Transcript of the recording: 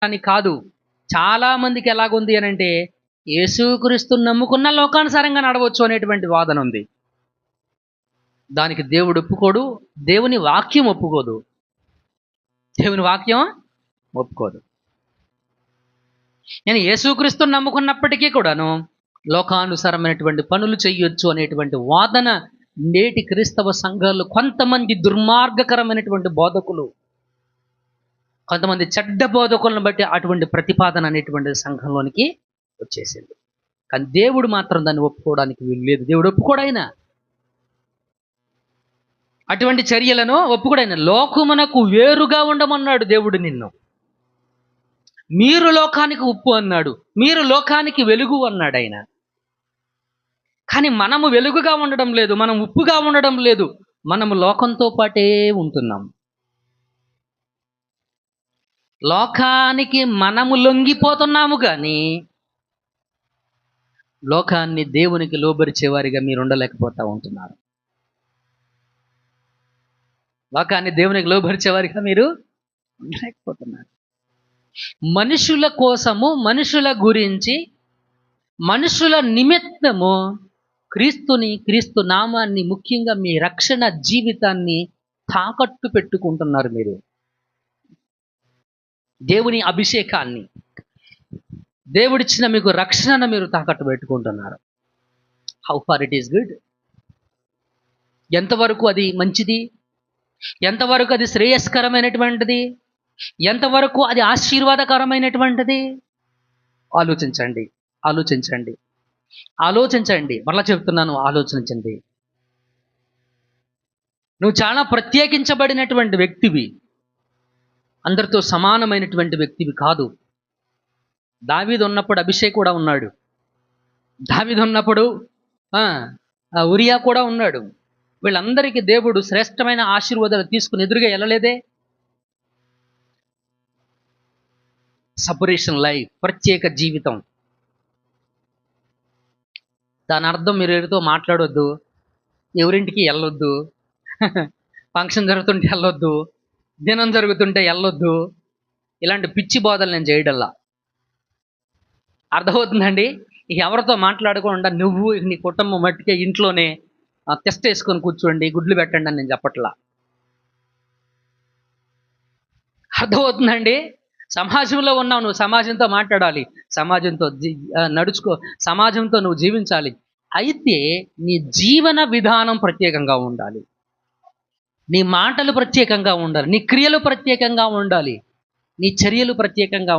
అని కాదు. చాలా మందికి ఎలాగుంది అనంటే యేసుక్రీస్తుని నమ్ముకున్న లోకానుసారంగా నడవచ్చు అనేటువంటి వాదన ఉంది. దానికి దేవుడు ఒప్పుకోడు. దేవుని వాక్యం ఒప్పుకోదు. దేవుని వాక్యం ఒప్పుకోదు. నేను యేసుక్రీస్తుని నమ్ముకున్నప్పటికీ కూడాను లోకానుసారమైనటువంటి పనులు చెయ్యొచ్చు అనేటువంటి వాదన నేటి క్రైస్తవ సంఘాలు కొంతమంది దుర్మార్గకరమైనటువంటి బోధకులు, కొంతమంది చెడ్డ బోధకులను బట్టి అటువంటి ప్రతిపాదన అనేటువంటి సంఘంలోనికి వచ్చేసింది. కానీ దేవుడు మాత్రం దాన్ని ఒప్పుకోవడానికి వీలు లేదు. దేవుడు ఒప్పుకోడైనా అటువంటి చర్యలను ఒప్పుకోడైనా. లోకమునకు వేరుగా ఉండమన్నాడు దేవుడు నిన్ను. మీరు లోకానికి ఉప్పు అన్నాడు, మీరు లోకానికి వెలుగు అన్నాడు ఆయన. కానీ మనము వెలుగుగా ఉండడం లేదు, మనం ఉప్పుగా ఉండడం లేదు, మనము లోకంతో పాటే ఉంటున్నాం. లోకానికి మనము లొంగిపోతున్నాము కానీ లోకాన్ని దేవునికి లోబరిచేవారిగా మీరు ఉండలేకపోతా ఉంటున్నారు. లోకాన్ని దేవునికి లోబరిచేవారిగా మీరు ఉండలేకపోతున్నారు. మనుషుల కోసము, మనుషుల గురించి, మనుషుల నిమిత్తము క్రీస్తు నామాన్ని, ముఖ్యంగా మీ రక్షణ జీవితాన్ని తాకట్టు పెట్టుకుంటున్నారు. మీరు దేవుని అభిషేకాన్ని, దేవుడిచ్చిన మీకు రక్షణను మీరు తాకట్టు పెట్టుకుంటున్నారు. How far it is good? ఎంతవరకు అది మంచిది? ఎంతవరకు అది శ్రేయస్కరమైనటువంటిది? ఎంతవరకు అది ఆశీర్వాదకరమైనటువంటిది? ఆలోచించండి, ఆలోచించండి, ఆలోచించండి. మరలా చెప్తున్నాను, ఆలోచించండి. నువ్వు చాలా ప్రత్యేకించబడినటువంటి వ్యక్తివి, అందరితో సమానమైనటువంటి వ్యక్తివి కాదు. దావీదు ఉన్నప్పుడు అభిషేక్ కూడా ఉన్నాడు. దావీదు ఉన్నప్పుడు ఉరియా కూడా ఉన్నాడు. వీళ్ళందరికీ దేవుడు శ్రేష్టమైన ఆశీర్వాదాలు తీసుకుని ఎదురుగా వెళ్ళలేదే. సపరేషన్ లైఫ్, ప్రత్యేక జీవితం. దాని అర్థం మీరు ఎవరితో మాట్లాడొద్దు, ఎవరింటికి వెళ్ళొద్దు, ఫంక్షన్ జరుగుతుంటే వెళ్ళొద్దు, దినం జరుగుతుంటే వెళ్ళొద్దు, ఇలాంటి పిచ్చి బోధలు నేను చేయడల్లా. అర్థమవుతుందండి? ఎవరితో మాట్లాడకుండా నువ్వు నీ కుటుంబం మట్టుకే ఇంట్లోనే టెస్ట్ వేసుకొని కూర్చోండి, గుడ్లు పెట్టండి అని నేను చెప్పట్లా. అర్థమవుతుందండి? సమాజంలో ఉన్నావు, నువ్వు సమాజంతో మాట్లాడాలి, సమాజంతో నడుచుకో, సమాజంతో నువ్వు జీవించాలి. అయితే నీ జీవన విధానం ప్రత్యేకంగా ఉండాలి, నీ మాటలు ప్రత్యేకంగా ఉండాలి, నీ క్రియలు ప్రత్యేకంగా ఉండాలి, నీ చర్యలు ప్రత్యేకంగా